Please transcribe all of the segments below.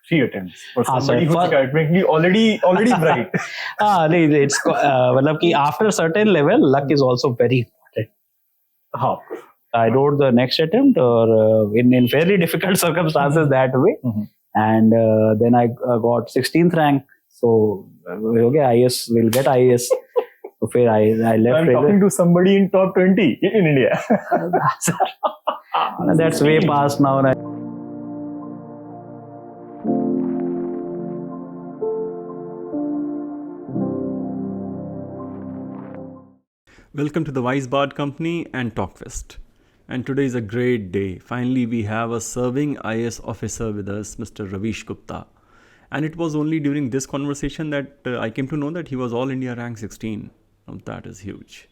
3 attempts for somebody sir, who's academically already bright. It's मतलब कि after a certain level, luck is also very important. How? I wrote the next attempt, or in fairly difficult circumstances that way, and then I got 16th rank. So okay, IAS will get IAS. So फिर I left. I'm talking to somebody in top 20 in India. That's way past now. Welcome to the Wise Bard Company and Talkfest. And today is a great day. Finally, we have a serving IAS officer with us, Mr. Raveesh Gupta. And it was only during this conversation that I came to know that he was All India rank 16. Now, that is huge.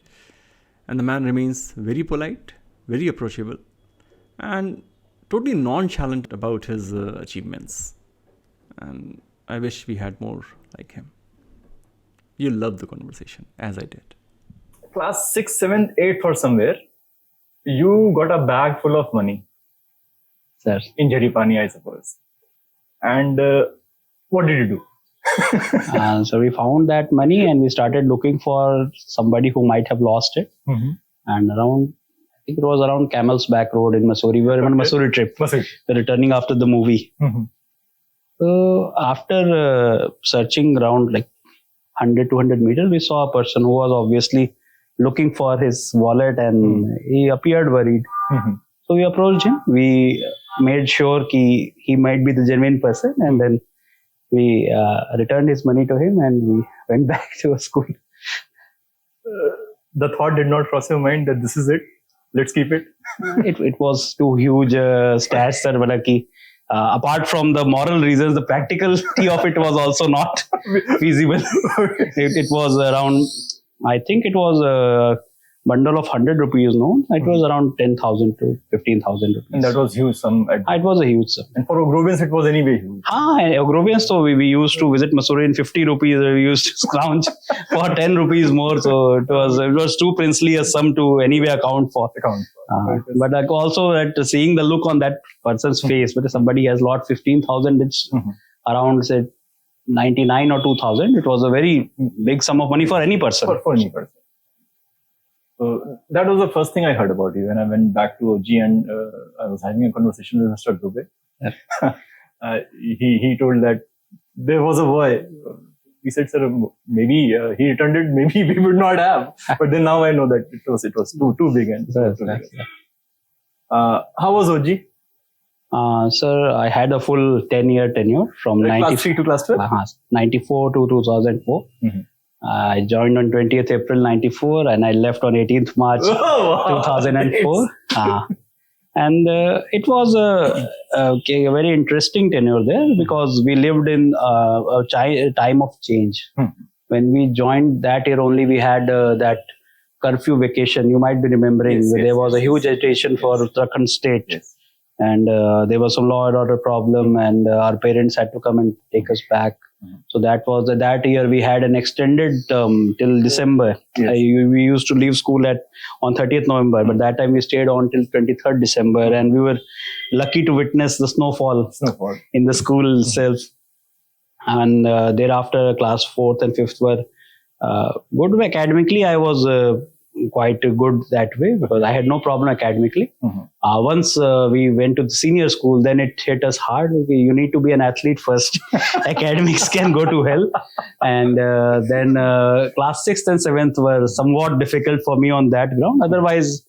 And the man remains very polite, very approachable, and totally nonchalant about his achievements. And I wish we had more like him. You'll love the conversation, as I did. Class 6, 7, 8 or somewhere, you got a bag full of money. Sir. In Jaripani, I suppose. And what did you do? So we found that money and we started looking for somebody who might have lost it. And I think it was around Camel's Back Road in Missouri. We were on a Missouri trip, returning after the movie. So after searching around like 100, 200 meters, we saw a person who was obviously looking for his wallet and he appeared worried. So we approached him. We made sure he might be the genuine person, and then we returned his money to him and we went back to a school. The thought did not cross your mind that this is it, let's keep it? It was too huge stats, sir. Apart from the moral reasons, the practicality of it was also not feasible. It was around, I think it was a bundle of 100 rupees, no? It was around 10,000 to 15,000 rupees. And that was huge sum. It was a huge sum. And for Ogrovians, it was anyway huge. Ogrovians, so we used to visit Missouri in 50 rupees. We used to scrounge for 10 rupees more. So it was too princely a sum to anyway account for. But like also at seeing the look on that person's face, whether somebody has lost 15,000, it's around, say, 99 or 2,000. It was a very big sum of money for any person. For any person. So that was the first thing I heard about you when I went back to OG and I was having a conversation with Mr. Dubey. He told that there was a boy. We said, sir, maybe he returned it, maybe we would not have. But then now I know that it was too big. How was OG? Sir, I had a full 10-year tenure from class 3 to class 12? 94 to 2004. I joined on 20th April 94 and I left on 18th March 2004. And it was a very interesting tenure there because we lived in a time of change. When we joined that year only, we had that curfew vacation. You might be remembering there was a huge agitation for Uttarakhand state. And there was some law and order problem and our parents had to come and take us back. So that was that year we had an extended term till December. We used to leave school on 30th November, but that time we stayed on till 23rd December, and we were lucky to witness the snowfall in the school itself. And thereafter, class 4th and 5th were good. Academically, I was quite good that way because I had no problem academically. Once we went to the senior school, then it hit us hard. You need to be an athlete first. Academics can go to hell. And then class 6th and 7th were somewhat difficult for me on that ground. Otherwise,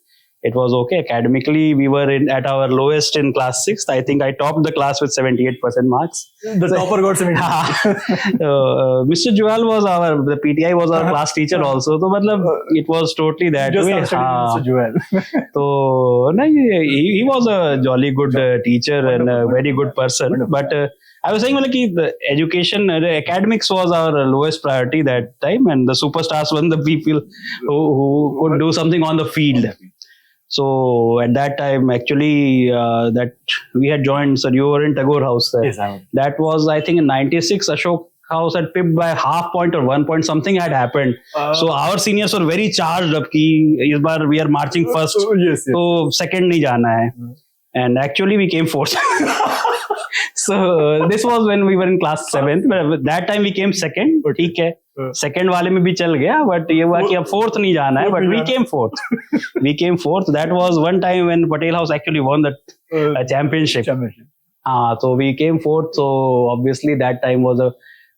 it was okay. Academically, we were at our lowest in class 6th. I think I topped the class with 78% marks. The topper got 78%. Mr. Joel was the PTI was our class teacher also. So, it was totally that just way. Mr. Joel. So, he was a jolly good teacher and a very good person. But I was saying the education, the academics was our lowest priority that time. And the superstars were the people who could do something on the field. So at that time, actually, that we had joined, so you were in Tagore House. Yes, that was, I think, in 96, Ashok House had pipped by half point or 1 point, something had happened. So our seniors were very charged up, we are marching first, so second nahi jana hai. and actually we came fourth. So this was when we were in class 7th. But that time we came second. ठीक है. Second वाले में भी चल गया, but ये हुआ कि अब fourth नहीं जाना है. But we came fourth. We came fourth. That was one time when Patel House actually won the championship. So we came fourth. So obviously that time was a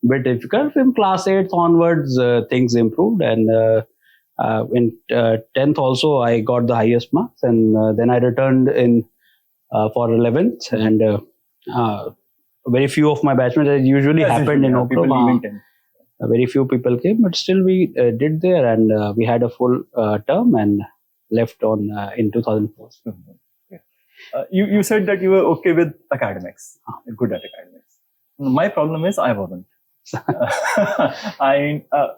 bit difficult. From class 8th onwards, things improved, and in 10th also I got the highest marks, and then I returned in for 11th, and very few of my batchmates, as usually happened in Oktober. Very few people came, but still we did there, and we had a full term and left on in 2004. You said that you were okay with academics, good at academics. My problem is I wasn't.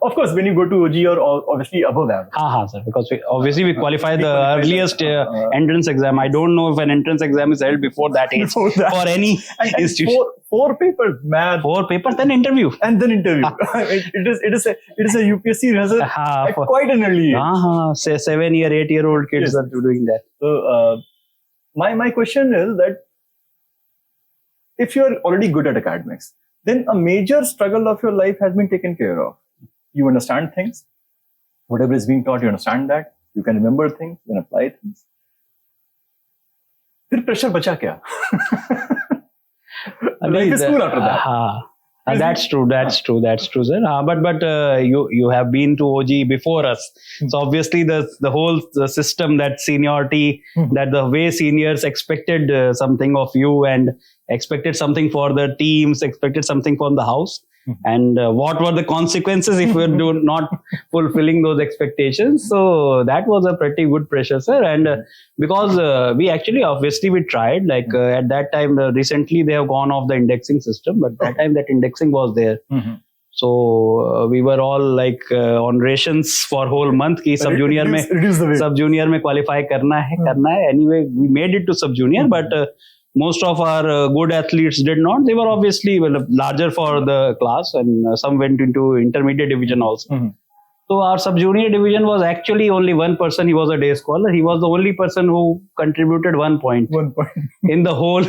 Of course, when you go to OG, you're obviously above average. Sir, because we qualify the earliest entrance exam. I don't know if an entrance exam is held before that age for any institution. Four papers, math. 4 papers, then interview. And then interview. It is a UPSC result at quite an early age. Say 7-year, 8-year-old kids are doing that. So my question is that if you're already good at academics, then a major struggle of your life has been taken care of. You understand things. Whatever is being taught, you understand that. You can remember things, you can apply things. Then pressure bacha kya? Life is cool after that. That's true, sir. But you have been to OG before us, so obviously the whole system, that seniority, that the way seniors expected something of you and expected something for the teams, expected something from the house, and what were the consequences if we were not fulfilling those expectations. So that was a pretty good pressure, sir. And because we obviously tried, like at that time, recently they have gone off the indexing system, but that time that indexing was there. So we were all like on rations for whole month ki sub junior mein qualify karna hai. Anyway, we made it to sub junior, but most of our good athletes did not. They were obviously larger for the class, and some went into intermediate division also. So our sub-junior division was actually only one person. He was a day scholar. He was the only person who contributed 1 point. 1 point. In the whole.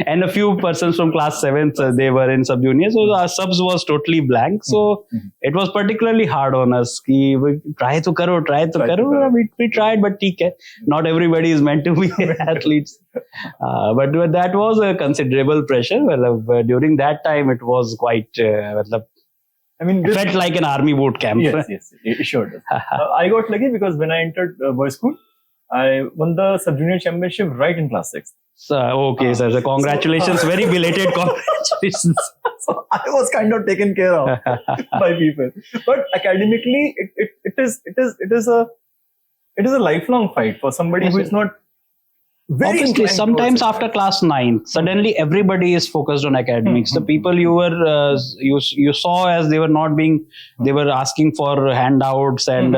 And a few persons from class 7th, they were in sub-junior. So our subs was totally blank. So it was particularly hard on us. Ki, try to karo. We tried, but not everybody is meant to be athletes. But that was a considerable pressure. Well, during that time, it was quite... it felt like an army boot camp. Yes, it sure does. I got lucky because when I entered boys' school, I won the sub-junior championship right in class 6. So congratulations, very belated congratulations. So I was kind of taken care of by people. But academically, it is a lifelong fight for somebody who is not obviously, sometimes after class 9, suddenly everybody is focused on academics. The people you were you saw as they were asking for handouts and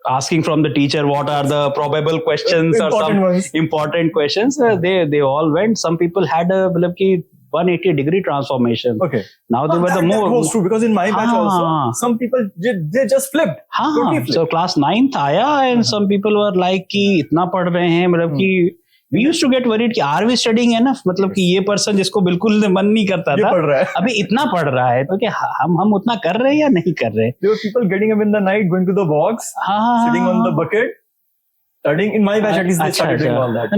asking from the teacher what are the probable questions or some important questions. They all went. Some people had a 180-degree transformation. Okay. Now they were the more. That was true because in my batch also, some people they just flipped. Totally flipped. So class 9th आया and some people were like कि इतना पढ़ रहे हैं कि we used to get worried कि are we studying enough, मतलब कि ये person जिसको बिल्कुल मन नहीं करता था अभी इतना पढ़ रहा है तो क्या हम उतना कर रहे हैं या नहीं कर रहे. There were people getting up in the night, going to the box, sitting on the bucket. Studying in my batch, at least they started doing all that.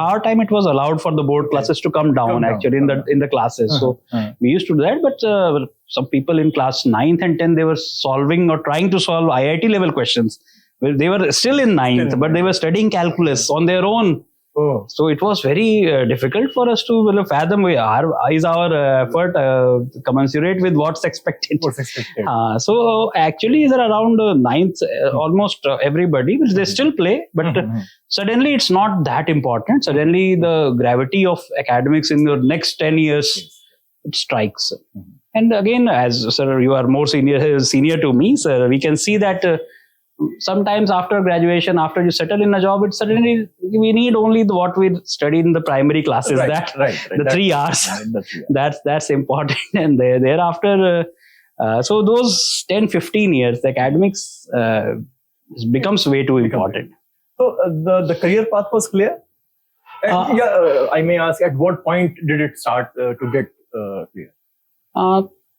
Our time it was allowed for the board classes to come down actually in the classes. So we used to do that, but some people in class 9th and 10th, they were solving or trying to solve IIT level questions. Well, they were still in 9th, but they were studying calculus on their own. Oh. So it was very difficult for us to fathom is our effort commensurate with what's expected. So actually, there around 9th, almost everybody, they still play, but suddenly it's not that important. Suddenly the gravity of academics in the next 10 years, it strikes. And again, as sir, you are more senior to me, sir, we can see that sometimes after graduation, after you settle in a job, it's suddenly we need only what we studied in the primary classes. The 3 hours. That's important. And thereafter, so those 10-15 years, the academics becomes way too important. So the career path was clear. And, I may ask, at what point did it start to get clear?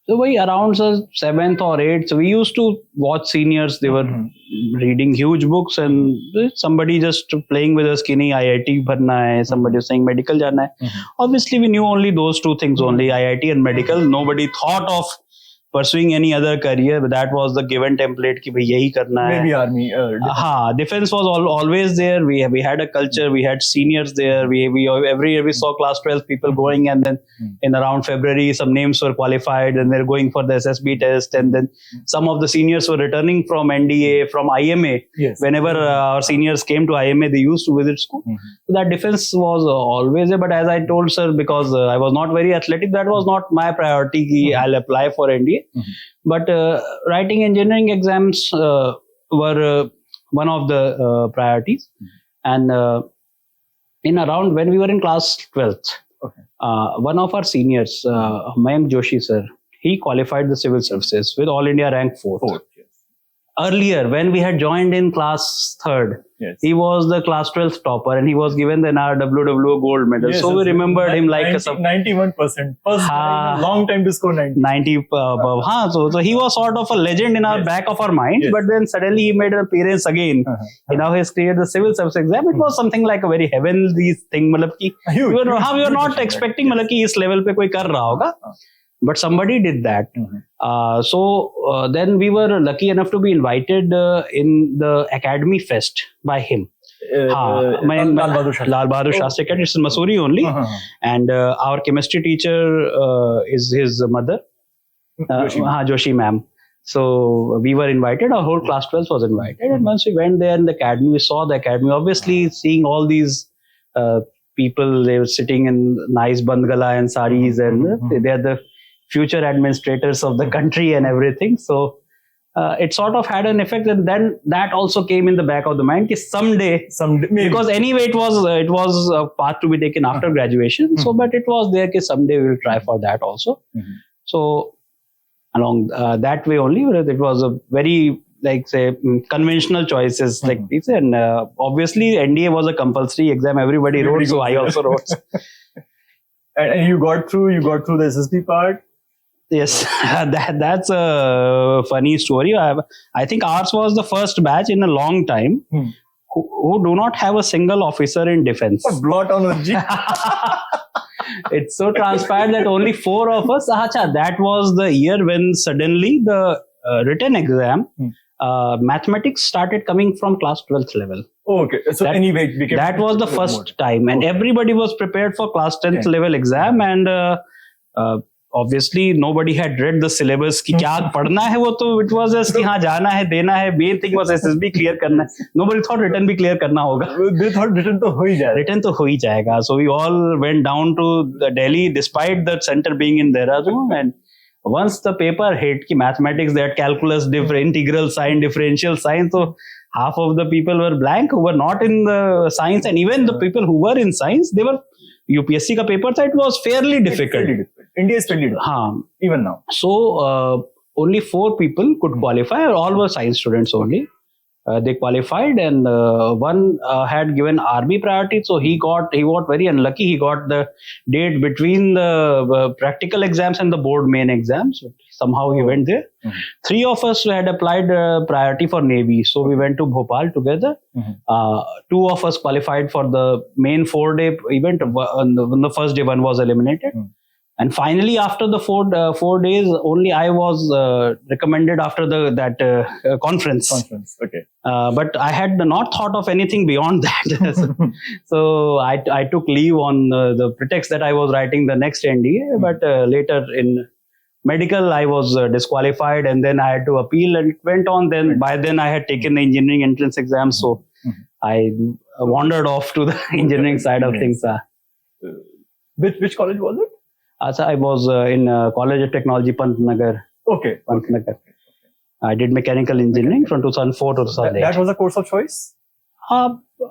So we around 7th or 8th, so we used to watch seniors. They were reading huge books, and somebody just playing with us, skinny IIT bharna hai, somebody was saying medical jana hai. Obviously, we knew only those two things, only IIT and medical. Nobody thought of pursuing any other career. That was the given template ki bhai yahi karna hai. Maybe army. Defense was always there. We had a culture. We had seniors there. We every year we saw class 12 people going, and then in around February some names were qualified and they're going for the SSB test, and then some of the seniors were returning from NDA, from IMA. Yes. Whenever our seniors came to IMA, they used to visit school. So that defense was always there. But as I told sir, because I was not very athletic, that was not my priority. Ki I'll apply for NDA. But writing engineering exams were one of the priorities. And in around when we were in class 12th, one of our seniors, Mayank Joshi sir, he qualified the civil services with All India rank 4th. Earlier, when we had joined in class 3rd, he was the class 12th topper and he was given the NRWW gold medal. So we remembered him like 91%. First long time to score 90. So he was sort of a legend in our back of our mind. But then suddenly he made an appearance again. Now he has cleared the civil service exam. It was something like a very heavenly thing. We were not expecting कि इस level पे कोई कर रहा होगा. But somebody did that. So then we were lucky enough to be invited in the Academy Fest by him. Lal Bahadur Shastri Academy. It's in Mussoorie only. And our chemistry teacher is his mother, Joshi ma'am. So we were invited. Our whole class 12 was invited. And once we went there in the academy, we saw the academy. Obviously, seeing all these people, they were sitting in nice bandgala and saris, and they are the future administrators of the country and everything. So it sort of had an effect, and then that also came in the back of the mind that someday maybe. Because anyway it was a path to be taken after graduation. So but it was there that someday we will try for that also. So along that way only, it was a very conventional choices like this, and obviously NDA was a compulsory exam. Everybody wrote, so I also wrote. And you got through the SSB part. Yes, that's a funny story. I think ours was the first batch in a long time who do not have a single officer in defense. Blot on the It's so transpired that only 4 of us. That was the year when suddenly the written exam, mathematics started coming from class 12th level. Okay, so anyway, that was the first time, and everybody was prepared for class 10th level exam, and obviously nobody had read the syllabus ki kya padhna hai, wo to it was just ki haan jana hai, dena hai, main thing was SSB clear karna hai. Nobody thought written bhi clear karna hoga. They thought written to ho hi jayega. So we all went down to the Delhi despite the center being in Dehradun, and once the paper hit ki mathematics, that calculus, integral sign, differential sign, so half of the people were blank who were not in the science, and even the people who were in science, they were UPSC ka paper, so it was fairly difficult. India is fairly difficult. Even now. So only 4 people could qualify. All were science students only. They qualified, and one had given army priority, so he got very unlucky. He got the date between the practical exams and the board main exams. Somehow he went there. 3 of us had applied priority for Navy, so we went to Bhopal together. 2 of us qualified for the main 4-day event. On the first day, one was eliminated. And finally, after the 4 days, only I was recommended after that conference. Okay. But I had not thought of anything beyond that. So I took leave on the pretext that I was writing the next NDA. But later in medical, I was disqualified, and then I had to appeal, and it went on. Then by then I had taken the engineering entrance exam, so I wandered off to the engineering side of things. Which college was it? I was in College of Technology, Pantnagar. Okay. Pantnagar. I did mechanical engineering from 2004 to 2008. That was a course of choice?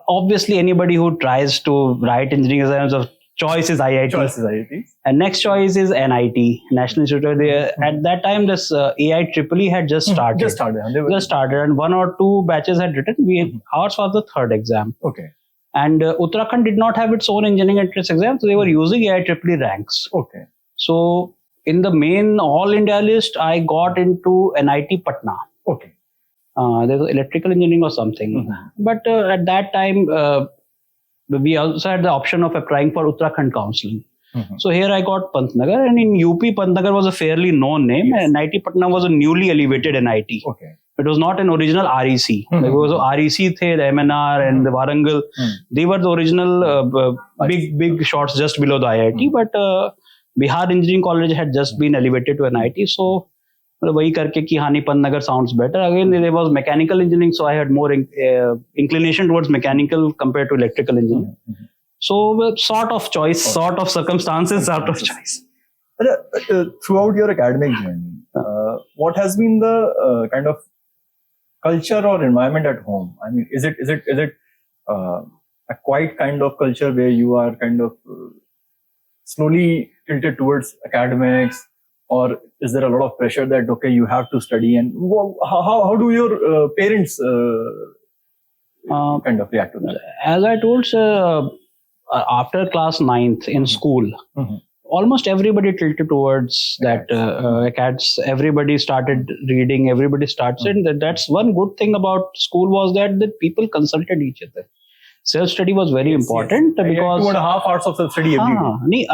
Obviously, anybody who tries to write engineering exams of choice is IIT. Choice is IIT. And next choice is NIT, National Institute. At that time, this AIEEE had just started. Just started. And 1 or 2 batches had written. Ours was the 3rd exam. Okay. And Uttarakhand did not have its own engineering entrance exam, so they were using AIEEE ranks. Okay. So in the main All India list, I got into NIT Patna. Okay. There was electrical engineering or something. But at that time, we also had the option of applying for Uttarakhand counseling. So here I got Pantnagar, and in UP, Pantnagar was a fairly known name, and NIT Patna was a newly elevated NIT. Okay. It was not an original REC. Like it was REC, the MNR and the Warangal. They were the original big shots just below the IIT, but Bihar Engineering College had just been elevated to NIT. So वही करके कि हानि Pantnagar sounds better. Again, there was mechanical engineering, so I had more inclination towards mechanical compared to electrical engineering. So sort of choice, sort of circumstances, sort of choice. Throughout your academic journey, what has been the kind of culture or environment at home? I mean, is it a quiet kind of culture where you are kind of slowly tilted towards academics, or is there a lot of pressure that okay, you have to study? And how do your parents kind of react to that? As I told, after class 9th in school, almost everybody tilted towards that acads. Everybody started reading. Everybody started. That's one good thing about school was that people consulted each other. Self-study was very important because 2.5 hours of self-study every day.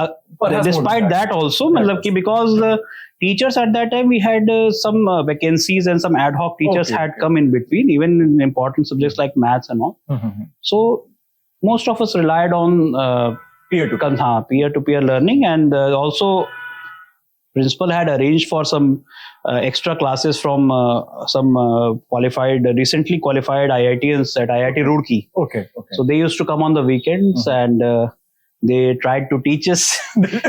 Despite that also, because the teachers at that time, we had some vacancies and some ad hoc teachers had come in between, even in important subjects like maths and all. So most of us relied on peer-to-peer learning, and also principal had arranged for some extra classes from some recently qualified IITians at IIT Roorkee. Okay. So they used to come on the weekends and they tried to teach us.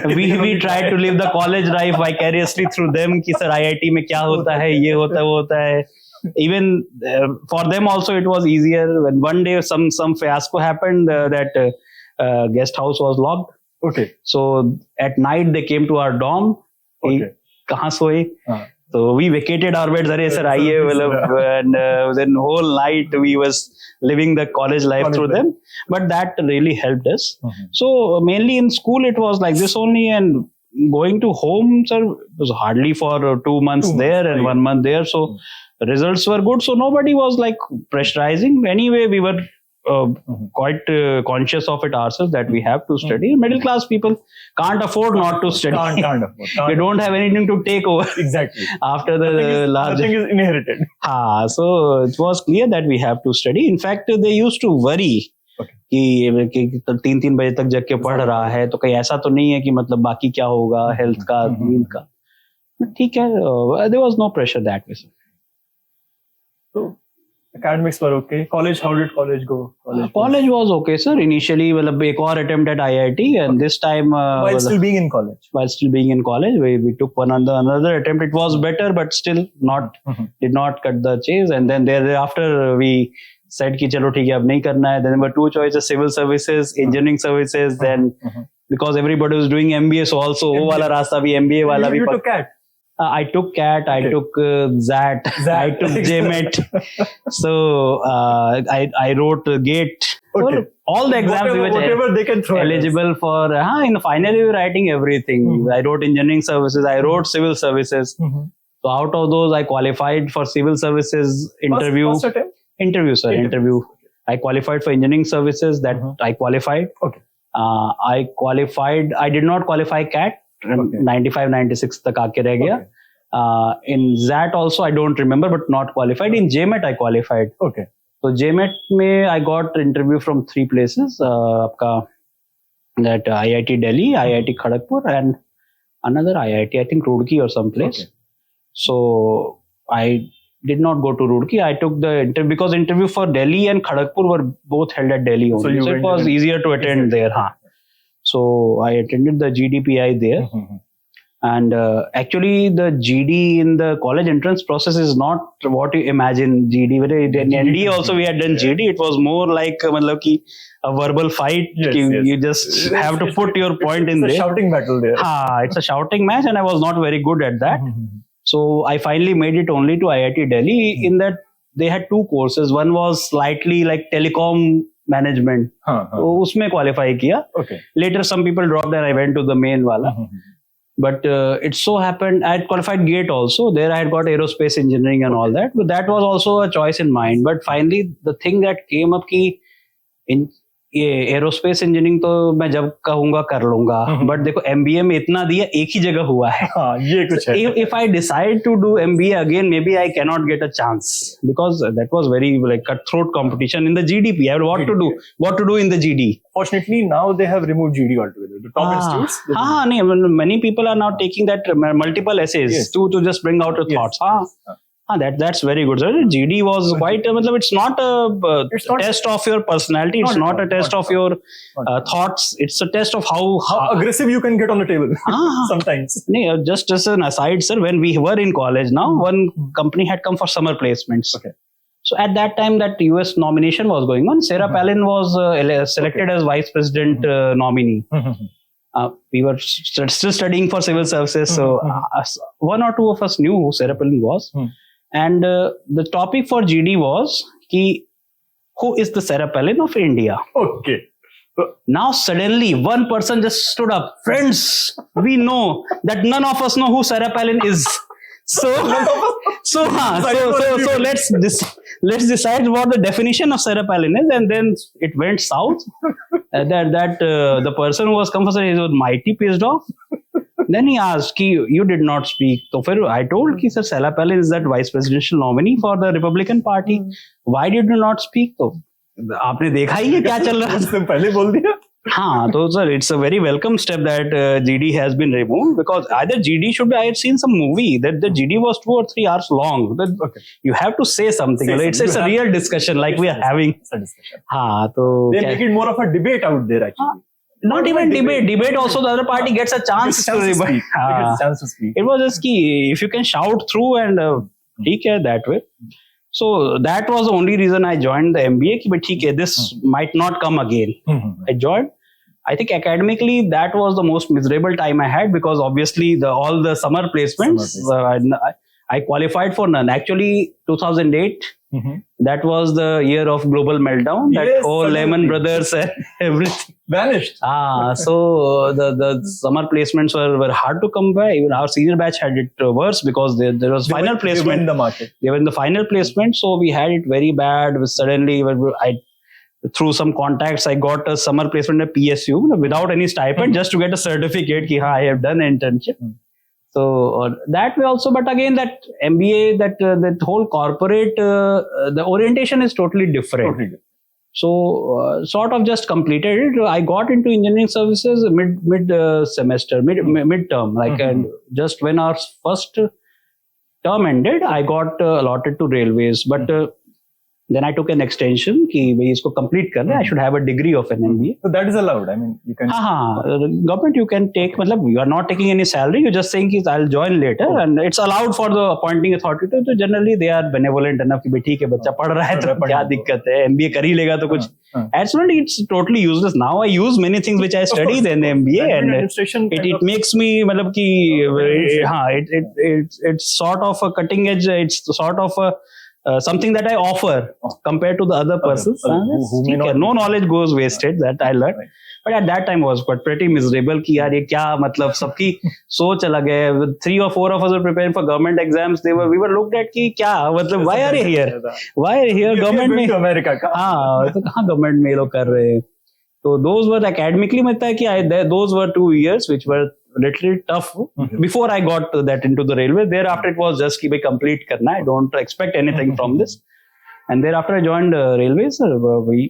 we tried to live the college life vicariously through them. Ki sir, IIT mein kya hota hai, ye hota hai, wo hota hai. Even for them also it was easier. When one day some fiasco happened that guest house was locked. Okay. So at night they came to our dorm. Okay. Kahan soye? So we vacated our beds. Arey sir, aiye, and then whole night we was living the college life through them. But that really helped us. So mainly in school it was like this only, and going to home, sir, it was hardly for 2 months there and 1 month there. So results were good. So nobody was like pressurizing. Anyway, we were quite conscious of it ourselves that we have to study. Middle class people can't afford not to study. Can't afford. They don't have anything to take over. Exactly. After the large. Nothing is inherited. So it was clear that we have to study. In fact, they used to worry कि 3-3 बजे तक जग के पढ़ रहा है तो कहीं ऐसा तो नहीं है कि मतलब बाकी क्या होगा हेल्थ का नींद का. ठीक है, there was no pressure that way. So academics were okay. College, how did college go? College was okay, sir. Initially, मतलब एक और attempt at IIT, and this time while still being in college. While still being in college, we took another attempt. It was better, but still did not cut the chase. And then thereafter we said कि चलो ठीक है अब नहीं करना है. Then there were 2 choices: civil services, engineering services. Then because everybody was doing MBA, so also वो वाला रास्ता भी MBA वाला भी. You took CAT. I took CAT, I took ZAT, I took JMET. So I wrote GATE. Okay. All the exams whatever they can throw eligible for. In the final we were writing everything. I wrote engineering services, I wrote civil services. So out of those, I qualified for civil services interview. First attempt? Interview. I qualified for engineering services. That I qualified. Okay. I qualified. I did not qualify CAT. 95-96 तक आके रह गया. In ZAT also I don't remember, but not qualified. In JMET I qualified. Okay. So JMET में I got interview from 3 places. आपका that IIT Delhi, IIT Kharagpur, and another IIT, I think Roorkee or some place. Okay. So I did not go to Roorkee. I took the interview because interview for Delhi and Kharagpur were both held at Delhi only. So it was easier to attend there. So I attended the GDPI there. And actually, the GD in the college entrance process is not what you imagine. GD, in ND also we had done GD. It was more like matlab ki a verbal fight. Yes, Ki yes. You just have to put your point in It's a there. shouting battle there. It's a shouting match, and I was not very good at that. So I finally made it only to IIT Delhi. In that, they had two courses. One was slightly like telecom management. So उसमें qualify किया. Okay. Later, some people dropped and I went to the main wala. But it so happened I had qualified GATE also. There I had got aerospace engineering and all that. But that was also a choice in mind. But finally, the thing that came up कि in aerospace engineering तो मैं जब कहूंगा कर लूंगा, but देखो MBA में इतना दिया एक ही जगह हुआ है. ये कुछ है. If I decide to do MBA again, maybe I cannot get a chance because that was very like cutthroat competition in the GDP. I had what to do in the GD. Fortunately, now they have removed GD altogether. The top institutes. Many people are now taking that multiple essays to just bring out your thoughts. That's very good. GD was quite. It's not a test of your personality. It's not a test of your thoughts. It's a test of how aggressive you can get on the table. Sometimes. Just as an aside, sir, when we were in college, now one company had come for summer placements. Okay. So at that time, that US nomination was going on. Sarah Palin was selected as vice president nominee. We were still studying for civil services, so one or two of us knew who Sarah Palin was. And the topic for GD was who is the Sarah Palin of India? Okay. Now suddenly one person just stood up. Friends, we know that none of us know who Sarah Palin is. So let's decide what the definition of Sarah Palin is, and then it went south. The person who was come for he was mighty pissed off. Then he asked, you did not speak. So I told, sir, Sarah Palin is that vice presidential nominee for the Republican Party. Why did you not speak? तो आपने देखा ही है क्या चल रहा है. पहले बोल दिया. तो sir, it's a very welcome step that GD has been removed, because either GD should be. I had seen some movie that the GD was 2 or 3 hours long. You have to say something. It's a real discussion like we are having. It's a discussion. तो they make it more of a debate out there actually. Not even debate also the other party gets a chance to speak. It was just if you can shout through and that way. So that was the only reason I joined the MBA. But this might not come again. I joined. I think academically that was the most miserable time I had, because obviously all the summer placements, I qualified for none. Actually, 2008, that was the year of global meltdown. That whole Lehman Brothers and everything vanished. So the summer placements were hard to come by. Even our senior batch had it worse, because there was final placement. They were in the market. They were in the final placement, so we had it very bad. Suddenly, through some contacts, I got a summer placement at PSU without any stipend, just to get a certificate that I have done an internship. So that way also, but again, that MBA, that whole corporate, the orientation is totally different. So sort of just completed it. I got into engineering services midterm, and just when our first term ended, I got allotted to railways, but then I took an extension कि भाई इसको complete करना. I should have a degree of an MBA. So that is allowed. I mean, you can. Government you can take. मतलब you are not taking any salary. You're just saying कि I'll join later, and it's allowed for the appointing authority. So generally they are benevolent enough कि भाई ठीक है बच्चा पढ़ रहा है तो क्या दिक्कत है, MBA कर ही लेगा तो कुछ. Actually, it's totally useless. Now I use many things which I studied in MBA, and it makes me मतलब कि it's sort of a cutting edge. It's sort of a something that I offer compared to the other persons. No knowledge goes wasted, that I learned. Right. But at that time was pretty miserable कि यार ये क्या मतलब सबकी सोच अलग है. 3 or 4 of us were preparing for government exams. We were looked at कि क्या मतलब why are you here? Why are you here? Government में America का. तो कहाँ government में ये लोग कर रहे हैं. So those were academically लगता है कि those were 2 years which were literally tough before I got that into the railway. Thereafter it was just कि भाई complete करना. I don't expect anything from this. And thereafter I joined railways. वही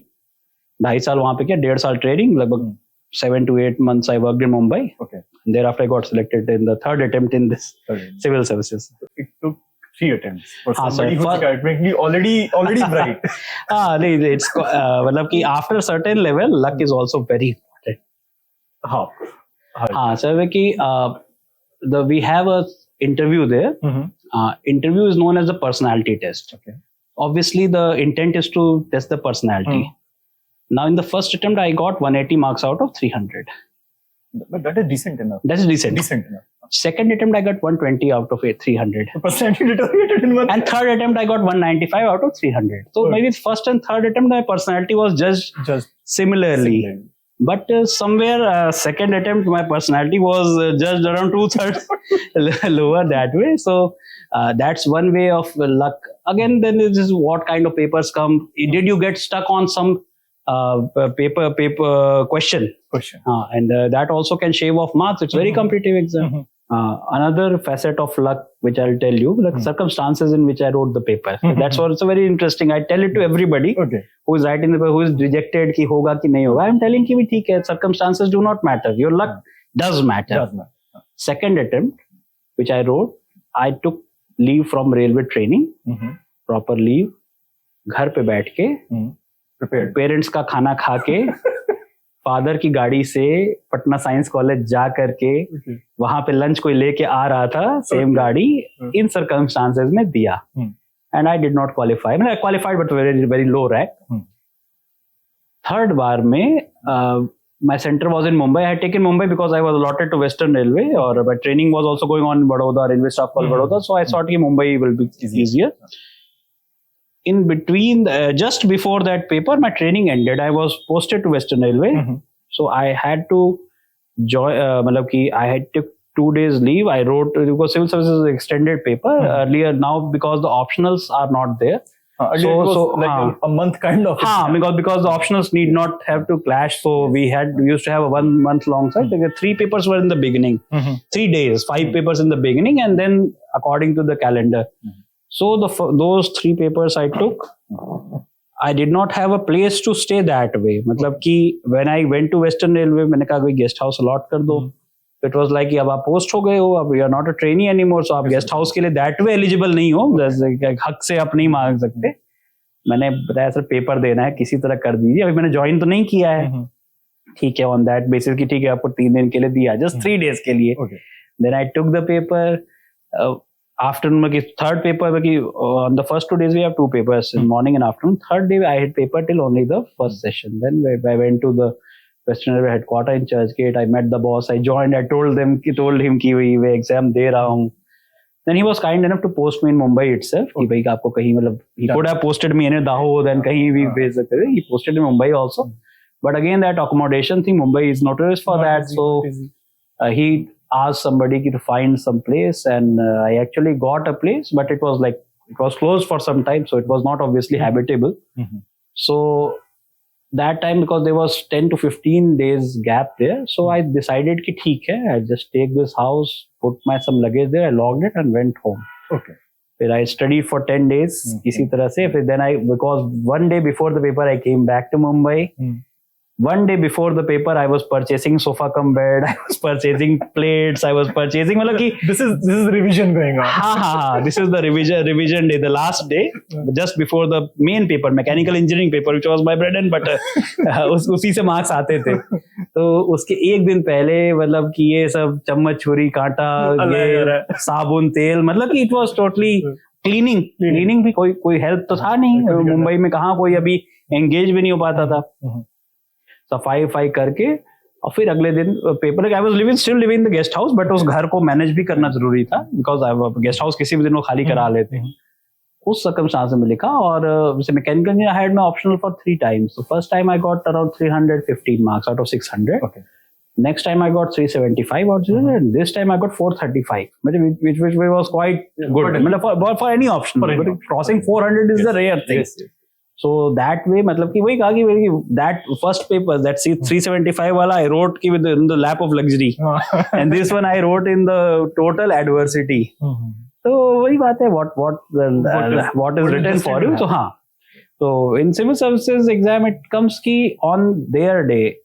2.5 साल वहाँ पे किया, 1.5 साल training, लगभग 7 to 8 months I worked in Mumbai. Okay. And thereafter I got selected in the 3rd attempt in this civil services. It took 3 attempts for somebody who's academically already bright. It's मतलब कि after a certain level, luck is also very important. How? Sir कि we have a interview there. Interview is known as a personality test. Okay. Obviously, the intent is to test the personality. Now, in the first attempt, I got 180 marks out of 300. But that is decent enough. That is decent. Decent enough. Second attempt, I got 120 out of 300. The percentage deteriorated in one. And third attempt, I got 195 out of 300. So maybe first and third attempt, my personality was judged similarly. But somewhere second attempt, my personality was judged around 2/3 lower that way. So that's one way of luck. Again, then this is what kind of papers come. Did you get stuck on some paper question? And that also can shave off marks. It's very competitive exam. Another facet of luck, which I'll tell you, the circumstances in which I wrote the paper. That's also very interesting. I tell it to everybody who is writing the paper, who is rejected, ki hoga ki nahi hoga. I'm telling ki theek hai, circumstances do not matter. Your luck does matter. Second attempt, which I wrote, I took leave from railway training, proper leave, घर पे बैठ के, parents का खाना खा के, father की गाड़ी से पटना साइंस कॉलेज जा करके वहां पे लंच कोई लेके आ रहा था, सेम गाड़ी, इन सर्कमस्टांसेस में दिया. And I did not qualify. I qualified but very very low rank. Third बार में my center was in Mumbai. I had taken Mumbai because I was allotted to Western Railway, or my training was also going on in Vadodara, Railway Staff College Vadodara. So I thought Mumbai will be easier. In between, just before that paper, my training ended. I was posted to Western Railway. So I had to join, I had took 2 days leave. I wrote, because civil services is an extended paper. Earlier, now because the optionals are not there. So like a month kind of. Because the optionals need not have to clash. So we used to have a 1 month long site. Like 3 papers were in the beginning, 3 days, 5 papers in the beginning, and then according to the calendar. So those 3 papers I took, I did not have a place to stay that way. मतलब कि when I went to Western Railway, मैंने कहा कोई guest house allot कर दो. It was like अब आप post हो गए हो, अब you are not a trainee anymore, so आप guest house के लिए that way eligible नहीं हो, हक से आप नहीं मांग सकते. मैंने बताया सर पेपर देना है, किसी तरह कर दीजिए. अभी मैंने ज्वाइन तो नहीं किया है. ठीक है, on that basis कि ठीक है आपको 3 दिन के लिए दिया, just 3 days के लिए. Then I took the paper. Afternoon, third paper, on the first 2 days we have 2 papers in morning and afternoon. Third day I had paper till only the first session. Then I went to the Western Railway headquarters in Churchgate. I met the boss. I joined. I told him कि मैं exam दे रहा हूँ. Then he was kind enough to post me in Mumbai itself. कि भाई आपको कहीं मतलब he could have posted me in Dahod and कहीं भी भेज सकते थे. He posted in Mumbai also. But again, that accommodation thing, Mumbai is notorious for that. So he asked somebody to find some place, and I actually got a place, but it was closed for some time, so it was not obviously habitable. So that time, because there was 10 to 15 days gap there, so I decided कि ठीक है, I just take this house, put my some luggage there, I logged it and went home. Then I studied for 10 days किसी तरह से. Then because one day before the paper I came back to Mumbai. One day before the paper, I was purchasing sofa cum bed. I was purchasing plates. I was purchasing. मतलब कि this is revision going on. This is the revision day, the last day, just before the main paper, mechanical engineering paper, which was my bread and butter. उसी से marks आते थे. तो उसके एक दिन पहले मतलब कि ये सब चम्मच छुरी कांटा, ये साबुन तेल, मतलब कि it was totally cleaning भी कोई help तो था नहीं. मुंबई में कहाँ कोई अभी engage भी नहीं हो पाता था. सफाई करके और फिर अगले दिन paper. I was still living in the guest house, but उस घर को मैनेज भी करना जरूरी था, बिकॉज गेस्ट हाउस किसी भी दिन वो खाली करा लेते हैं. उस सर्कमस्टांस में लिखा. और जैसे mechanical engineer I had my optional for 3 times. So first time I got around 315 marks out of 600. Next time I got 375 out of 600, and this time I got 435, which was quite good for any option. But crossing 400 is the rare thing. So that way, मतलब कि वही कहा कि that first paper, that 375 वाला I wrote कि in the lap of luxury, and this one I wrote in the total adversity. तो वही बात है, what is written for you. So हाँ, so in civil services exam it comes कि on their day,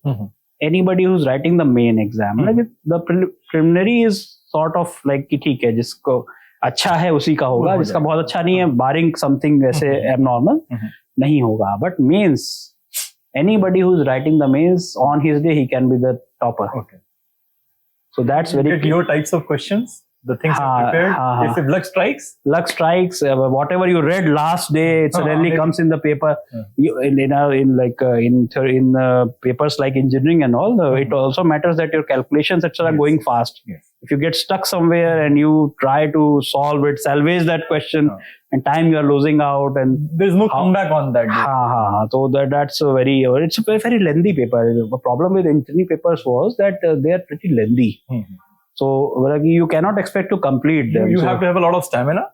anybody who's writing the main exam, like the preliminary is sort of like कि ठीक है, जिसको अच्छा है उसी का होगा, जिसका बहुत अच्छा नहीं है, barring something ऐसे abnormal, नहीं होगा. But mains, anybody who's writing the mains on his day, he can be the topper. So that's very Get your types of questions, the things you prepared. If luck strikes, whatever you read last day, it suddenly comes in the paper. In papers like engineering and all, it also matters that your calculations etc. are going fast. Yes. If you get stuck somewhere and you try to solve it, salvage that question, and time you are losing out, and there's no comeback on that day. So that's it's a very lengthy paper. The problem with engineering papers was that they are pretty lengthy. So you cannot expect to complete them. You have to have a lot of stamina.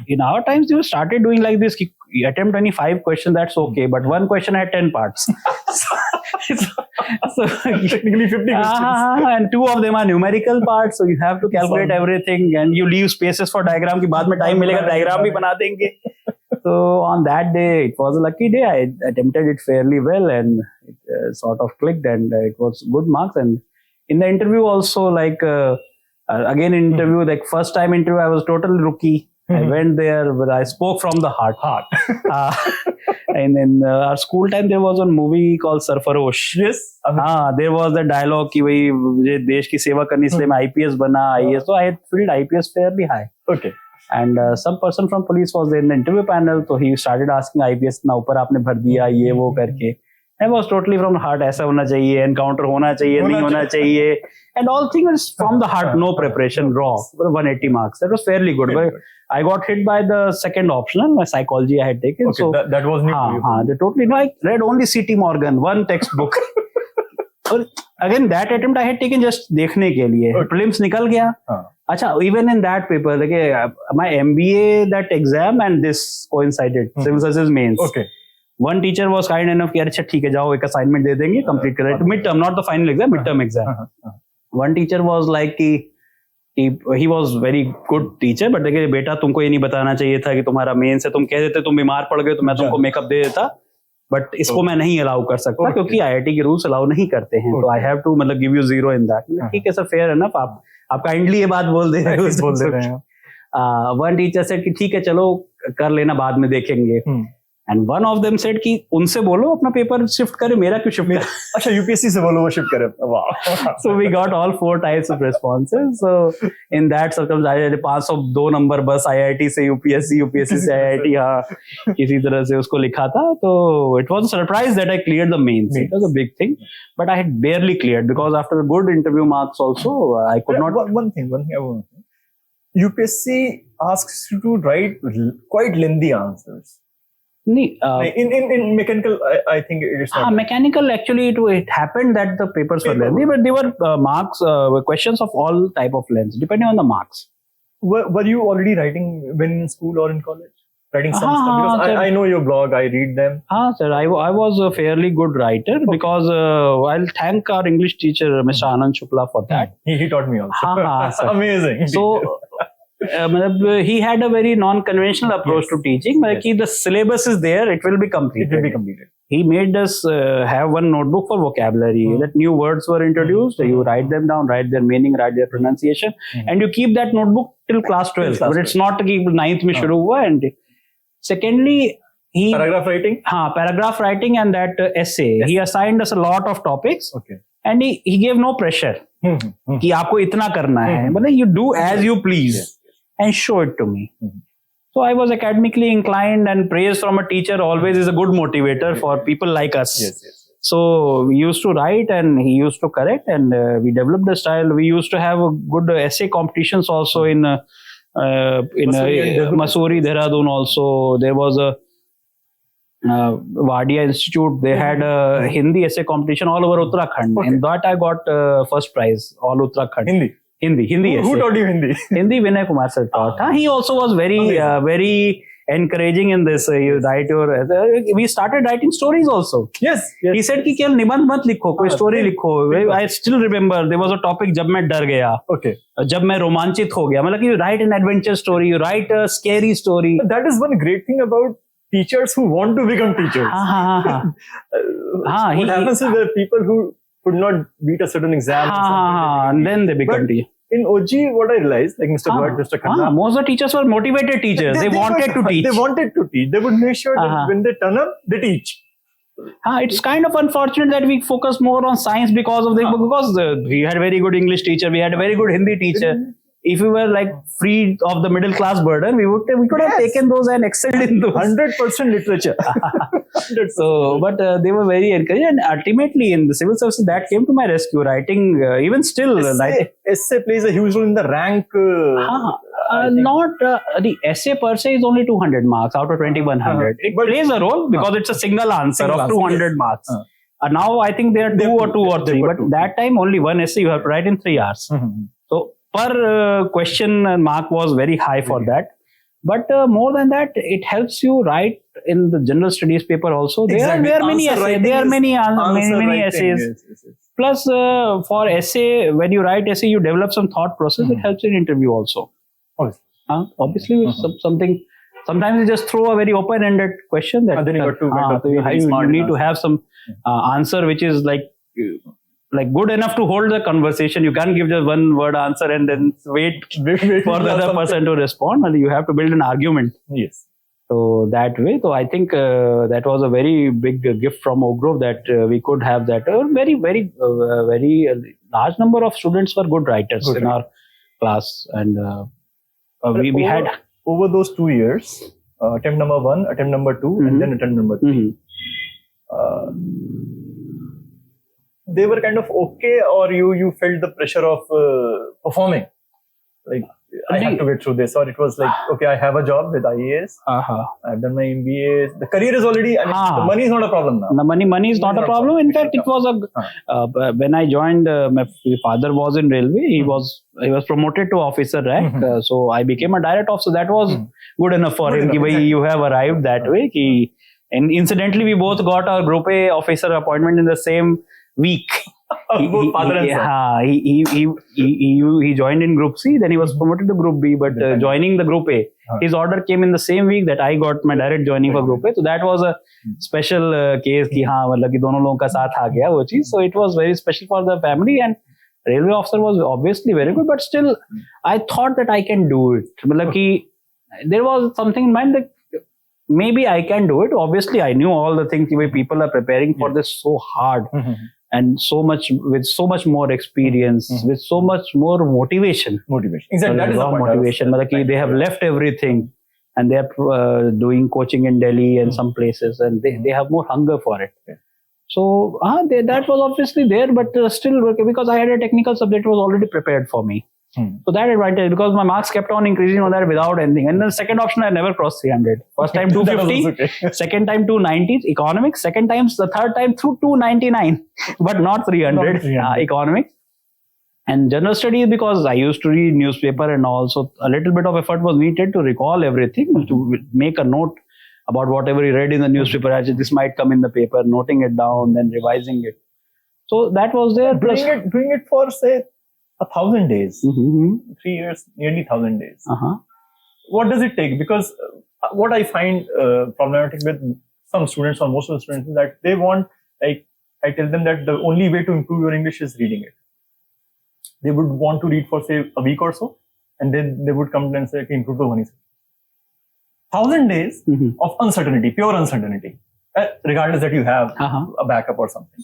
In our times, you started doing like this. You attempt only 5 questions, that's okay. But one question had 10 parts. So technically 50 questions. And 2 of them are numerical parts. So you have to calculate everything, and you leave spaces for diagram. Ki baad mein time milega, diagram bhi bana denge. So on that day, it was a lucky day. I attempted it fairly well, and it sort of clicked, and it was good marks. And in the interview also, again in interview, like first time interview, I was total rookie. I went there, but I spoke from the heart. And in our school time, there was a movie called Sarfarosh. Yes. There was the dialogue कि भाई मुझे देश की सेवा करनी इसलिए मैं IPS बना IAS. So I had filled IPS fairly high. Okay. And some person from police was there in the interview panel, so he started asking IPS ना ऊपर आपने भर दिया ये वो करके. I was totally from the heart. ऐसा होना चाहिए, encounter होना चाहिए, नहीं होना चाहिए, and all things from the heart, no preparation, raw. 180 marks. That was fairly good. But I got hit by the second optional, my psychology I had taken. Okay, so that was new for you. I read only C.T. Morgan, one textbook. Again, that attempt I had taken just देखने के लिए. Prelims निकल गया. अच्छा, even in that paper, my MBA, that exam and this coincided. Civil services mains. Okay. One teacher was kind enough कि अच्छा ठीक है जाओ एक assignment दे देंगे complete करें. Midterm, not the final exam, midterm exam. One teacher was like he was very good teacher, but देखिए बेटा तुमको ये नहीं बताना चाहिए था कि तुम्हारा मेंस है, तुम कह देते तुम बीमार पड़ गए तो मैं तुमको मेकअप दे देता, बट इसको मैं नहीं अलाउ कर सकता क्योंकि IIT के रूल्स अलाउ नहीं करते हैं. तो I have to give you 0 in that. ठीक है सर, फेयर एनफ, आप काइंडली ये बात बोल दे रहे हो. वन टीचर सेड कि ठीक है चलो कर लेना बाद में देखेंगे. And one of them said कि उनसे बोलो अपना पेपर शिफ्ट करे, मेरा क्यों शिफ्ट करे. अच्छा, UPSC से बोलो वो शिफ्ट करे. Wow. So we got all 4 types of responses. So in that circumstance 502 number बस IIT से UPSC से IIT किसी तरह से उसको लिखा था. तो it was a surprise that I cleared the mains. It was a big thing, but I had barely cleared because after good interview marks also I could not. One thing I want to say. UPSC asks you to write quite lengthy answers. In mechanical, I think it is not. Mechanical, actually, it happened that the papers were lengthy, but they were marks, questions of all type of lengths, depending on the marks. Were you already writing when in school or in college? Writing some stuff? Because I know your blog, I read them. Sir, I was a fairly good writer because I'll thank our English teacher, Mr. Anand Shukla, for that. He taught me also. Amazing. So, he had a very non-conventional approach to teaching. The syllabus is there, it will be completed. It will be completed. He made us have one notebook for vocabulary. That new words were introduced. You write them down, write their meaning, write their pronunciation, and you keep that notebook till class 12. But it's not to keep 9th mein shuru hua. And secondly, paragraph writing and that essay. Yes. He assigned us a lot of topics. Okay. And he gave no pressure. कि आपको इतना करना है. But you do as you please. Yes. And show it to me. So I was academically inclined, and praise from a teacher always is a good motivator for people like us. Yes. So we used to write and he used to correct, and we developed the style. We used to have a good essay competitions also in Mussoorie, Dehradun also. There was a Wadia Institute. They had a Hindi essay competition all over Uttarakhand. Okay. In that I got first prize, all Uttarakhand. Hindi. Who taught you Hindi? Hindi, Vinay Kumar sir taught. He also was very encouraging in this. You write your. We started writing stories also. Yes. He said कि केवल निबंध मत लिखो, कोई story लिखो. I still remember there was a topic जब मैं डर गया. Okay. जब मैं रोमांचित हो गया. मतलब you write an adventure story, you write a scary story. That is one great thing about teachers who want to become teachers. What happens is there are people who could not beat a certain exam. And then they become teachers. In OG, what I realized, like Mr. Bhatt, Mr. Khanna, most of the teachers were motivated teachers. They wanted to teach. They wanted to teach. They would make sure that when they turn up, they teach. It's kind of unfortunate that we focus more on science because of we had a very good English teacher, we had a very good Hindi teacher. If we were like free of the middle class burden, we could have taken those and excelled in those. 100% literature. But they were very encouraging, and ultimately in the civil services that came to my rescue. Writing, even still, essay plays a huge role in the rank. The essay per se is only 200 marks out of 2100. It plays a role because it's a single answer of 200 marks. Now I think there are two or three, but that time only one essay you have to write in 3 hours. So per question mark was very high for that. But more than that, it helps you write in the general studies paper also. There are many essays. There are many essays. Yes. Plus, for essay, when you write essay, you develop some thought process. It helps in interview also. Obviously, something. Sometimes you just throw a very open-ended question that you need to have some answer which is like good enough to hold the conversation. You can't give just one word answer and then wait for the other person to respond. And you have to build an argument. Yes. So that way, I think that was a very big gift from Oak Grove that we could have that. Very large number of students were good writers in our class, and we had over those 2 years, attempt number 1, attempt number 2, and then attempt number 3. They were kind of okay, or you felt the pressure of performing, like I have to get through this, or it was like, okay, I have a job with IAS, I've done my MBA, the career is already, the money is not a problem now. The money is not a problem. In fact, it was when I joined, my father was in railway. He was promoted to officer rank, so I became a direct officer. That was good enough for him. You have arrived that way. And incidentally, we both got our Group A officer appointment in the same week. He joined in Group C, then he was promoted to Group B, but joining the Group A, his order came in the same week that I got my direct joining for Group A. So that was a special case कि दोनों लोगों का साथ आ गया वो चीज. So it was very special for the family, and railway officer was obviously very good, but still I thought that I can do it. There was something in mind that maybe I can do it. Obviously, I knew all the things the way people are preparing for this so hard. And with so much more experience, with so much more motivation. Exactly. That is the point. Motivation. They have left everything and they are doing coaching in Delhi and some places, and they have more hunger for it. So that was obviously there, but still, because I had a technical subject, was already prepared for me. So that advantage, because my marks kept on increasing on that without anything. And the second option, I never crossed 300. First time 250, second time 290 economics, the third time through 299, but not 300 economics. And general studies, because I used to read newspaper and also a little bit of effort was needed to recall everything, to make a note about whatever you read in the newspaper. Actually, this might come in the paper, noting it down, then revising it. So that was there. Doing it for, say, 1,000 days, 3 years, nearly 1,000 days. What does it take? Because what I find problematic with some students, or most of the students, is that they want, like, I tell them that the only way to improve your English is reading it. They would want to read for, say, a week or so, and then they would come and say, okay, improve the one. 1,000 days of uncertainty, pure uncertainty, regardless that you have a backup or something.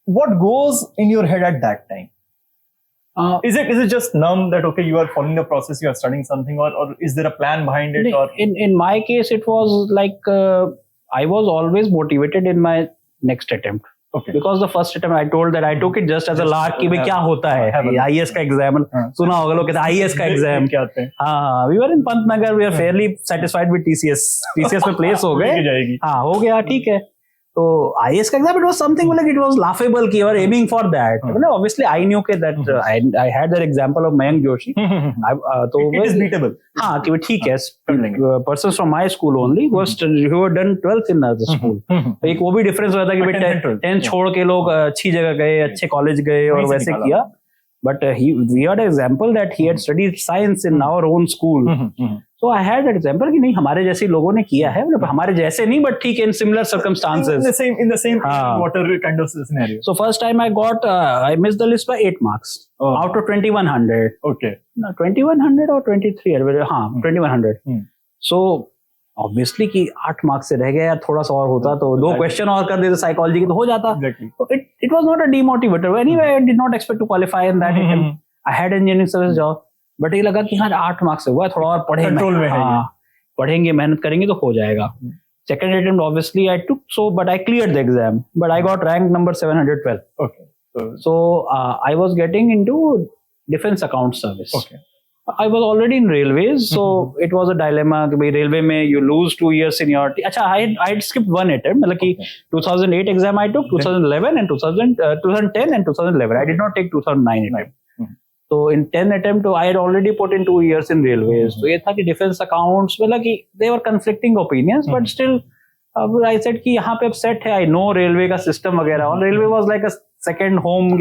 What goes in your head at that time? Is it just numb that, okay, you are following the process, you are studying something, or is there a plan behind it? Or in my case, it was like I was always motivated in my next attempt. Okay. Because the first attempt, I told that I took it just as a lark कि क्या होता है IAS का exam सुना होगा लोग कहते हैं IAS का exam we were in Pantnagar, we are fairly satisfied with TCS में place हो गए हो गया ठीक है. So IAS ka exam, it was something like it was laughable कि you are aiming for that. Obviously, I knew that I had that example of Mayank Joshi. It is beatable. हाँ कि ठीक है. Persons from my school only who had done 12th in the school. एक वो भी difference होता है कि 10th छोड़ के लोग अच्छी जगह गए, अच्छे college गए और वैसे किया. But we had an example that he had studied science in our own school. So I had that example कि नहीं हमारे जैसे लोगों ने किया है, मतलब हमारे जैसे नहीं, but ठीक है, in similar circumstances. In the same water kind of scenario. So first time I missed the list by 8 marks out of 2100. Okay. No, 2100 or 23? 2100. So obviously कि 8 मार्क्स से रह गया, या थोड़ा सा और होता तो 2 क्वेश्चन और कर देते साइकोलॉजी के तो हो जाता. तो it was not a demotivator. Anyway, I did not expect to qualify in that attempt. I had engineering service job, but ये लगा कि हाँ 8 मार्क्स से हुआ, थोड़ा और पढ़ेंगे, पढ़ेंगे, मेहनत करेंगे तो हो जाएगा. Second attempt, obviously, I took but I cleared the exam, but I got rank number 712. Okay. So I was getting into defense account service. Okay. I was already in railways, so it was a dilemma. कि भाई railway में you lose 2 years seniority. अच्छा, I had skipped one attempt. मतलब कि 2008 exam I took, 2011 and 2010 and 2011. I did not take 2009 attempt. So in 10 attempt, I had already put in 2 years in railways. So ये था कि defense accounts, मतलब कि they were conflicting opinions, but still I said कि यहाँ पे अब set है. I know railway का system वगैरह. और railway was like a second home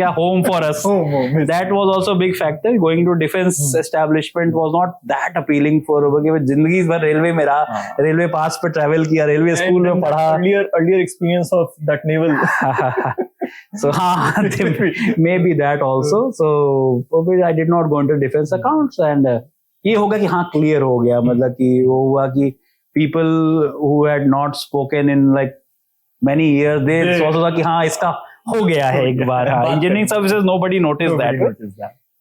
for us. That was also a big factor. Going to defense establishment was not that appealing for जिंदगी भर railway में रहा, railway pass पे travel किया, railway school में पढ़ा. Earlier experience of that naval. So maybe that also. So I did not go into defense accounts, and ये होगा कि हाँ clear हो गया. मतलब कि वो हुआ कि people who had not spoken in like many years, they also था कि हाँ इसका हो गया है एक बार. Engineering services nobody noticed that.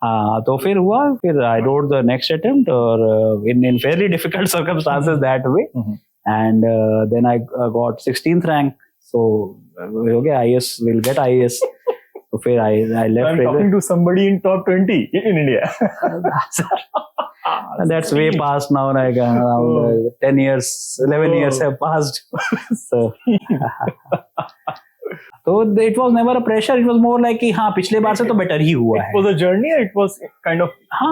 हाँ, तो फिर हुआ, फिर I wrote the next attempt और in fairly difficult circumstances that way, and then I got 16th rank. So हो गया, IAS will get IAS. So फिर I left. I'm talking to somebody in top 20 in India. That's way past now. Like around 10 years, 11 years have passed. So. So it was never a pressure. It was more like कि हाँ पिछले बार से तो better ही हुआ है. It was a journey. It was kind of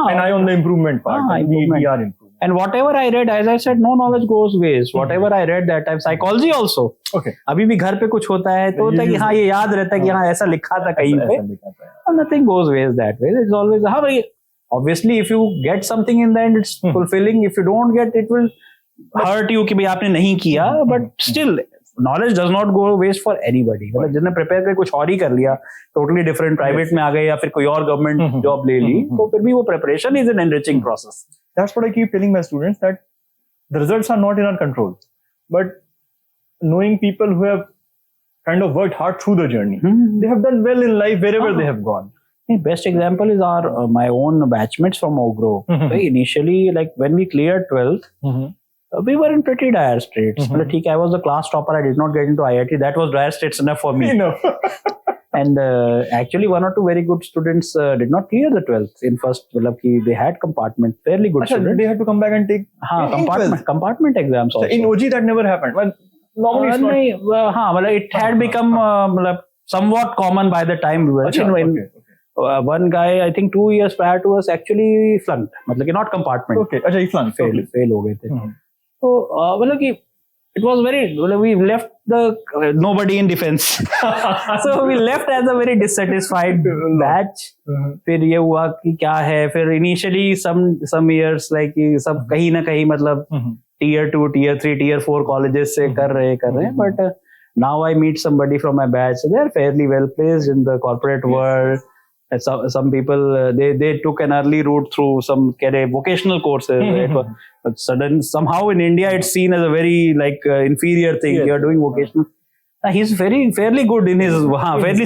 an eye on the improvement part. We are improving. And whatever I read, as I said, no knowledge goes waste. Whatever I read that time, psychology also. Okay. अभी भी घर पे कुछ होता है तो होता है कि हाँ ये याद रहता है कि हाँ ऐसा लिखा था कहीं पे. Nothing goes waste that way. It's always हाँ भाई. Obviously, if you get something in the end, it's fulfilling. If you don't get, it will hurt you कि भाई आपने नहीं किया. But still. Knowledge does not go waste for anybody. मतलब जिसने prepare करके कुछ और ही कर लिया, totally different private में आ गए या फिर कोई और government job ले ली, तो फिर भी वो preparation is an enriching process. That's what I keep telling my students, that the results are not in our control, but knowing people who have kind of worked hard through the journey, they have done well in life wherever they have gone. The best example is my own batchmates from Ogro. Initially, like when we cleared 12th. We were in pretty dire straits. I was the class topper. I did not get into IIT. That was dire straits enough for me. And actually, 1 or 2 very good students did not clear the 12th in first. They had compartment, fairly good students. They had to come back and take compartment exams also. In OG, that never happened. Well, normally it had become somewhat common by the time we were. One guy, I think 2 years prior to us, actually flunked. Not compartment. Okay, he flunked. Fail हो गए थे. So, it was very, we left the nobody in defense. So we left as a very dissatisfied batch. फिर ये हुआ कि क्या है, फिर initially some years like सब कहीं ना कहीं मतलब tier 2, tier 3, tier 4 colleges से कर रहे हैं, but now I meet somebody from my batch. So they are fairly well placed in the corporate world. Some people they took an early route through some vocational courses. But somehow in India it's seen as a very inferior thing. You are doing vocational. He's fairly good in his fairly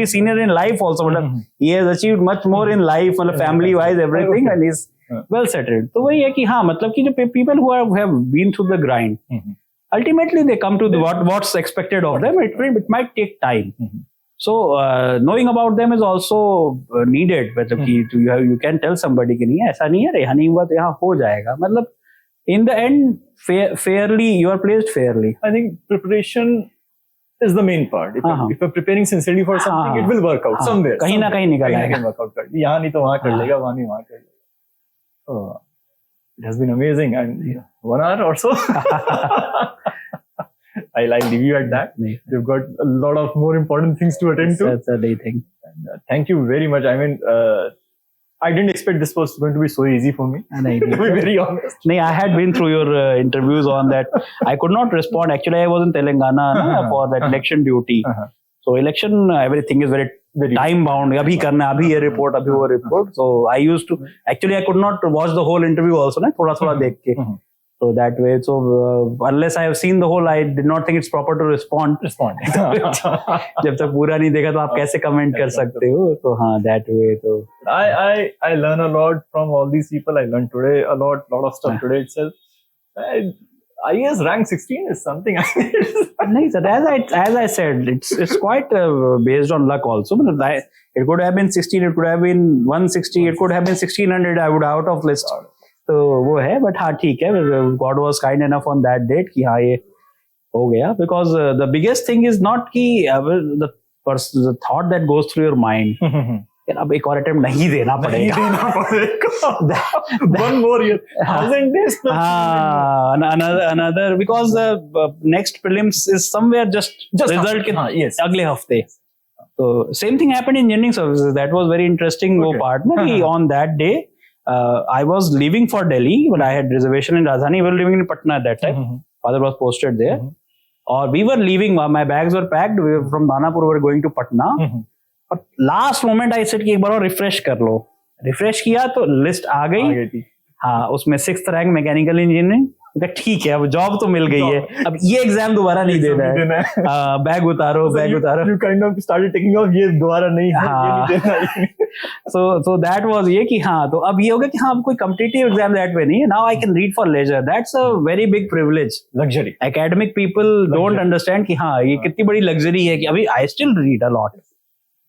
senior in life also. He has achieved much more in life, family wise, everything, and he's well settled. So वही है कि हाँ मतलब कि जो people who have been through the grind, ultimately they come to what's expected of them. It might take time. So knowing about them is also needed. मतलब कि you can tell somebody कि नहीं ऐसा नहीं है, यहाँ नहीं हुआ तो यहाँ हो जाएगा. मतलब in the end, fairly you are placed fairly. I think preparation is the main part. If you're preparing sincerely for something, it will work out somewhere. कहीं ना कहीं निकल आएगा. यहाँ नहीं तो वहाँ कर लेगा, वहाँ नहीं वहाँ कर लेगा. It has been amazing, and 1 hour or so. I'll leave you at that. You've got a lot of more important things to attend to. That's a day thing. And, thank you very much. I mean, I didn't expect this was going to be so easy for me. To be very honest. I had been through your interviews on that. I could not respond. Actually, I was in Telangana for that election duty. So election, everything is very time bound. Abhi karna, abhi ye report, abhi wo report. So I used to, actually I could not watch the whole interview also. Thoda dekh ke. So that way, so unless I have seen the whole, I did not think it's proper to respond. जब तक पूरा नहीं देखा तो आप कैसे comment कर सकते हो? तो हाँ, that way तो. I learn a lot from all these people. I learned today a lot of stuff today itself. IAS rank 16 is something. No, sir, as I said, it's quite based on luck also. It could have been 16, it could have been 160, it could have been 1600. I would out of list. तो वो है, but हाँ ठीक है, God was kind enough on that date कि हाँ ये हो गया, because the biggest thing is not कि the thought that goes through your mind यार अब एक और अटेम्प्ट नहीं देना पड़ेगा one more year, 1000 days another, because the next prelims is somewhere just result के अगले हफ्ते. So same thing happened in engineering services. That was very interesting वो part ना कि on that day I was leaving for Delhi when I had reservation in Rajdhani. We were living in Patna at that time. Father was posted there. Or we were leaving, my bags were packed. We were from Danapur, we were going to Patna. But last moment I said कि एक बार और refresh कर लो. Refresh किया तो list आ गई. हाँ, उसमें 6th rank mechanical engineering. ठीक है, अब जॉब तो मिल गई है, अब ये एग्जाम दोबारा नहीं देना है. बैग उतारो. You kind of started taking off, ये दोबारा नहीं है, ये नहीं देना. So that was ये कि हाँ, तो अब ये हो गया कि हाँ, अब कोई competitive exam that way नहीं है. Now I can read for leisure. That's a very big privilege. Luxury. Academic people don't understand कि हाँ, ये कितनी बड़ी luxury है कि अभी I still read a lot.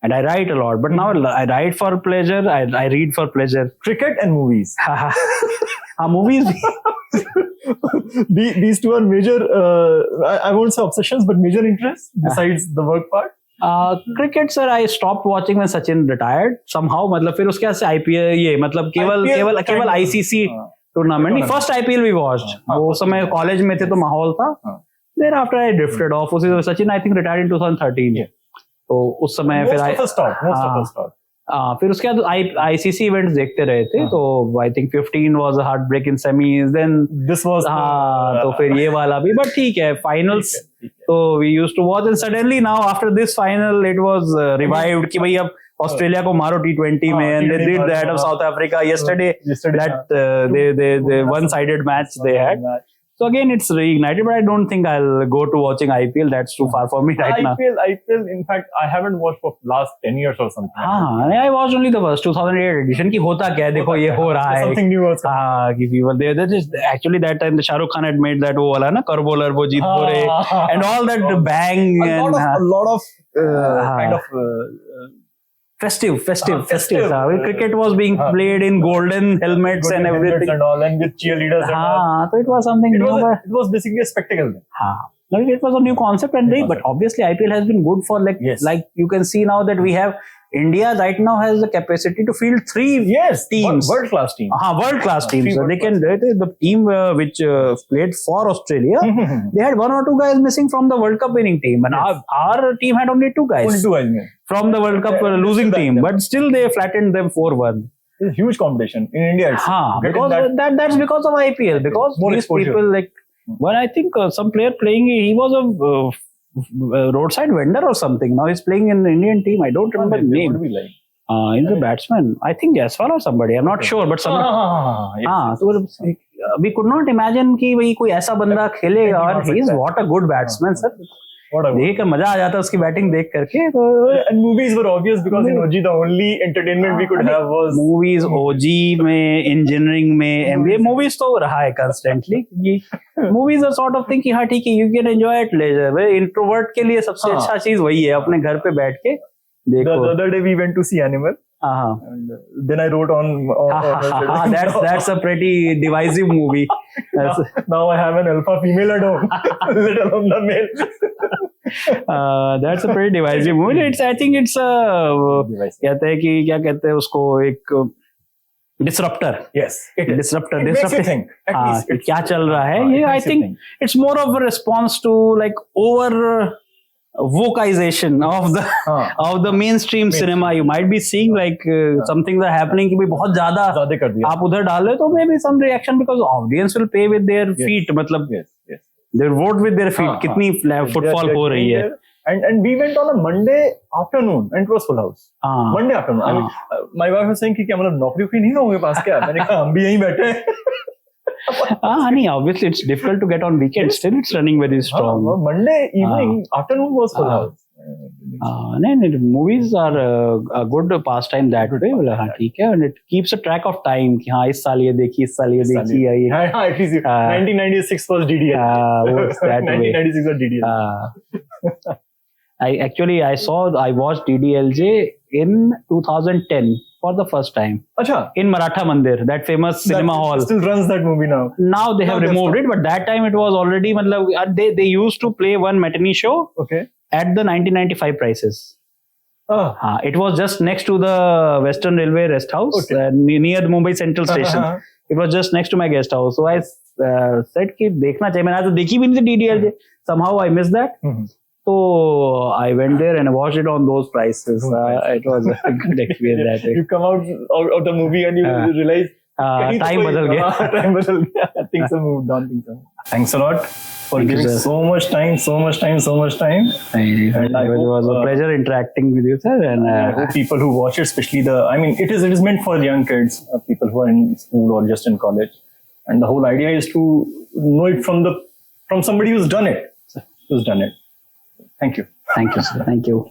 And I write a lot, but now I write for pleasure. I read for pleasure. Cricket and movies. Movies. These two are major. I won't say obsessions, but major interests besides the work part. Cricket, sir, I stopped watching when Sachin retired. Somehow, मतलब फिर उसके बाद से IPL ये मतलब केवल ICC tournament नहीं. First IPL we watched. वो समय कॉलेज में थे तो माहौल था. Thereafter I drifted off. उसी Sachin I think retired in 2013. तो उस समय फिर फिर उसके बाद ICC इवेंट्स देखते रहे थे. तो I think 15 was a heartbreak in semis, then this was तो फिर ये वाला भी, बट ठीक है, फाइनल्स तो we used to watch. And suddenly now after this final it was revived कि भाई अब ऑस्ट्रेलिया को मारो T20 में. And they did that off South Africa yesterday that they one sided match they had. So again, it's reignited, but I don't think I'll go to watching IPL. That's too far for me right now. IPL, in fact, I haven't watched for last 10 years or something. I watched only the first 2008 edition. कि होता क्या है, देखो ये हो रहा है. Something new was coming. हाँ, कि people there just actually that time the Shah Rukh Khan had made that वो वाला ना कर bowler वो जीत बोरे and all that bang and a lot of kind of festive. Cricket was being played in golden helmets and everything and all, and with cheerleaders and all. So it was something new. It was basically a spectacle. It was a new concept, and but obviously IPL has been good for like you can see now that we have India right now has the capacity to field 3 teams, world class teams. World class teams. So they can the team which played for Australia. They had 1 or 2 guys missing from the World Cup winning team, and our team had only 2 guys. Only 2 guys from the World Cup losing team, but still they flattened them 4-1. It's huge competition in India. Because that's because of IPL. Because more these exposure. people like when I think some player playing, he was a roadside vendor or something. Now he's playing in the Indian team. I don't remember the name. What do we like? He's a batsman. I think Jaiswal or somebody. I'm not sure, but somebody. So we could not imagine कि भाई कोई ऐसा बंदा खेलेगा. और he is what a good batsman, sir. देख कर मजा आ जाता है उसकी बैटिंग देख करके. तो and movies were obvious because in OG the only entertainment we could have was movies. OG में engineering में MBA movies तो रहा है constantly. Movies are sort of thing कि हाँ ठीक है, you can enjoy at leisure. Introvert के लिए सबसे अच्छा चीज वही है, अपने घर पे बैठ के देखो. The other day we went to see Animal. And then I wrote on that's a pretty divisive movie. Now I have an alpha female at home, let alone the male. That's a pretty divisive movie. I think it's कहते हैं कि क्या कहते हैं उसको, एक disruptor. Yes, it disruptor. Makes you think. At least क्या चल रहा है ये. I think it's more of a response to like over vocalization of the mainstream cinema. You might be seeing like something that happening कि भाई बहुत ज़्यादा कर दिया आप उधर डाले तो maybe some reaction because audience will pay with their feet. मतलब they vote with their feet. कितनी footfall हो रही है. And we went on a Monday afternoon and it was full house. Monday afternoon. I mean, my wife was saying कि क्या मतलब नौकरी नहीं होंगे पास क्या? मैंने कहा हम भी यहीं बैठे हैं. Honey, obviously it's difficult to get on weekends. Still, it's running very strong. Monday evening, afternoon was full house. Movies are a good pastime that way. ठीक है, and it keeps a track of time. कि हाँ इस साल ये देखी, इस साल ये देखी. At least 1996 was DDL. Was that 1996 was DDL. I watched DDLJ in 2010 for the first time. Acha. In Maratha Mandir, that famous cinema hall. Still runs that movie now. Now they have removed it, but that time it was already. They used to play one matinee show. Okay. At the 1995 prices. It was just next to the Western Railway rest house, near the Mumbai Central Station. It was just next to my guest house. So I said कि देखना चाहिए. मैंने तो देखी भी नहीं थी DDLJ. Somehow I missed that. So I went there and watched it on those prices. It was a good experience that way. You come out of the movie and you realize time बदल गया. Time बदल गया. Things have moved on. Thanks a lot for giving so much time. It was a pleasure interacting with you, sir. And I hope people who watch it, especially it is meant for young kids, people who are in school or just in college. And the whole idea is to know it from somebody who's done it. Thank you. Thank you, sir. Thank you.